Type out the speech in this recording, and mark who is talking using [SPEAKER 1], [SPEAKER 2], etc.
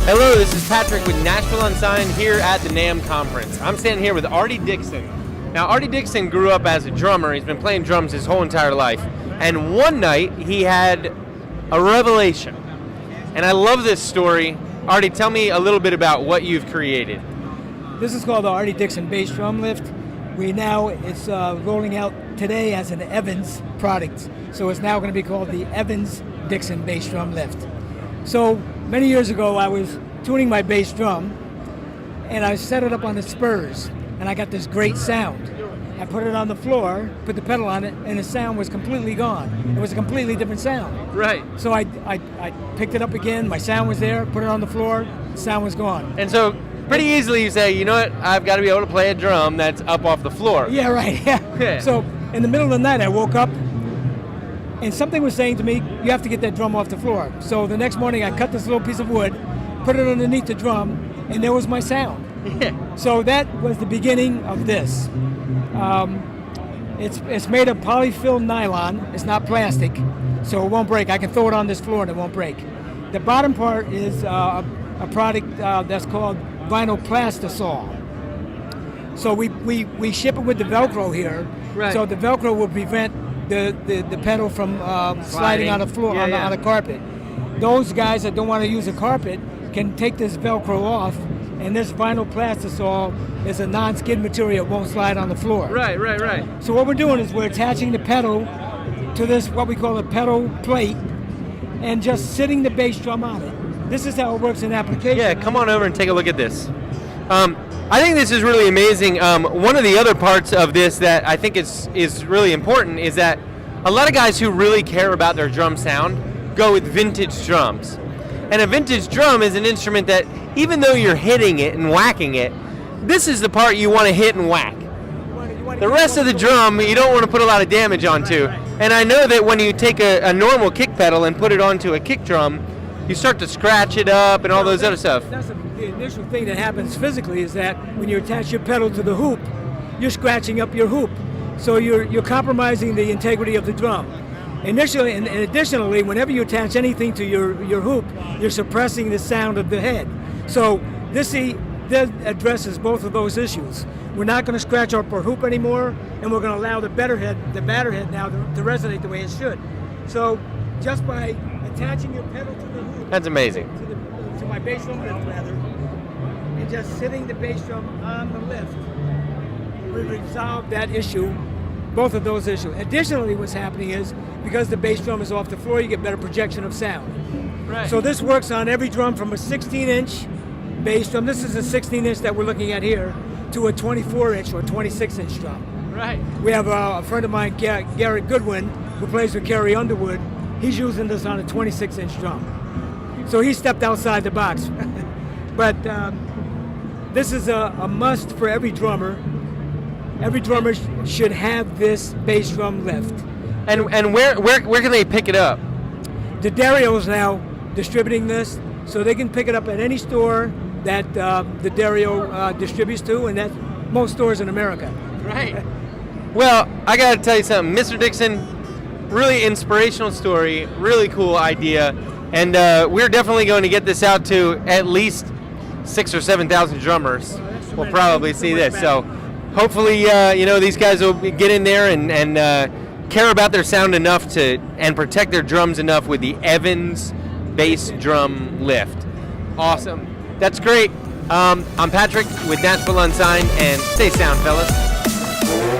[SPEAKER 1] Hello, this is Patrick with Nashville Unsigned here at the Namm conference. I'm standing here with Artie Dixson. Now, Artie Dixson grew up as a drummer. He's been playing drums his whole entire life. And one night, he had a revelation. And I love this story. Artie, tell me a little bit about what you've created.
[SPEAKER 2] This is called the Artie Dixson bass drum lift. It's rolling out today as an Evans product. So it's now going to be called the Evans Dixson bass drum lift. So many years ago, I was tuning my bass drum, and I set it up on the spurs, and I got this great sound. I put it on the floor, put the pedal on it, and the sound was completely gone. It was a completely different sound.
[SPEAKER 1] Right.
[SPEAKER 2] So I picked it up again, my sound was there, put it on the floor, the sound was gone.
[SPEAKER 1] And so pretty easily you say, you know what, I've got to be able to play a drum that's up off the floor.
[SPEAKER 2] Yeah, right, yeah. So in the middle of the night, I woke up, and something was saying to me, you have to get that drum off the floor. So the next morning, I cut this little piece of wood, put it underneath the drum, and there was my sound.
[SPEAKER 1] Yeah.
[SPEAKER 2] So that was the beginning of this. It's made of polyfill nylon. It's not plastic, so it won't break. I can throw it on this floor and it won't break. The bottom part is a product that's called vinyl plastisol. So we ship it with the Velcro here.
[SPEAKER 1] Right.
[SPEAKER 2] So the Velcro will prevent the pedal from sliding on the floor, on the carpet. Those guys that don't want to use a carpet can take this Velcro off, and this vinyl plastisol is a non-skid material. It won't slide on the floor.
[SPEAKER 1] Right.
[SPEAKER 2] So what we're doing is we're attaching the pedal to this, what we call a pedal plate, and just sitting the bass drum on it. This is how it works in application.
[SPEAKER 1] Yeah, come on over and take a look at this. I think this is really amazing. One of the other parts of this that I think is really important is that a lot of guys who really care about their drum sound go with vintage drums. And a vintage drum is an instrument that, even though you're hitting it and whacking it, this is the part you want to hit and whack. The rest of the drum, you don't want to put a lot of damage onto. And I know that when you take a normal kick pedal and put it onto a kick drum, you start to scratch it up and all those other stuff.
[SPEAKER 2] That's the initial thing that happens physically, is that when you attach your pedal to the hoop, you're scratching up your hoop. So you're compromising the integrity of the drum. Initially, and additionally, whenever you attach anything to your hoop, you're suppressing the sound of the head. So this addresses both of those issues. We're not going to scratch up our hoop anymore, and we're going to allow the batter head now to resonate the way it should. So just by attaching your pedal to the hoop,
[SPEAKER 1] that's amazing.
[SPEAKER 2] To my bass drum lift rather, and just sitting the bass drum on the lift, we resolve that issue, both of those issues. Additionally, what's happening is, because the bass drum is off the floor, you get better projection of sound.
[SPEAKER 1] Right.
[SPEAKER 2] So this works on every drum, from a 16-inch bass drum, this is a 16-inch that we're looking at here, to a 24-inch or 26-inch drum.
[SPEAKER 1] Right.
[SPEAKER 2] We have a friend of mine, Garrett Goodwin, who plays with Carrie Underwood. He's using this on a 26-inch drum. So he stepped outside the box. But this is a must for every drummer. Every drummer should have this bass drum lift.
[SPEAKER 1] And where can they pick it up?
[SPEAKER 2] The Dario's now distributing this, so they can pick it up at any store that the Dario distributes to, and that's most stores in America.
[SPEAKER 1] Right. Well, I got to tell you something. Mr. Dixon, really inspirational story, really cool idea, and we're definitely going to get this out to at least 6,000 or 7,000 drummers. We'll probably see this. So hopefully, these guys will get in there and care about their sound enough and protect their drums enough with the Evans bass drum lift. Awesome. That's great. I'm Patrick with Nashville Unsigned, and stay sound, fellas.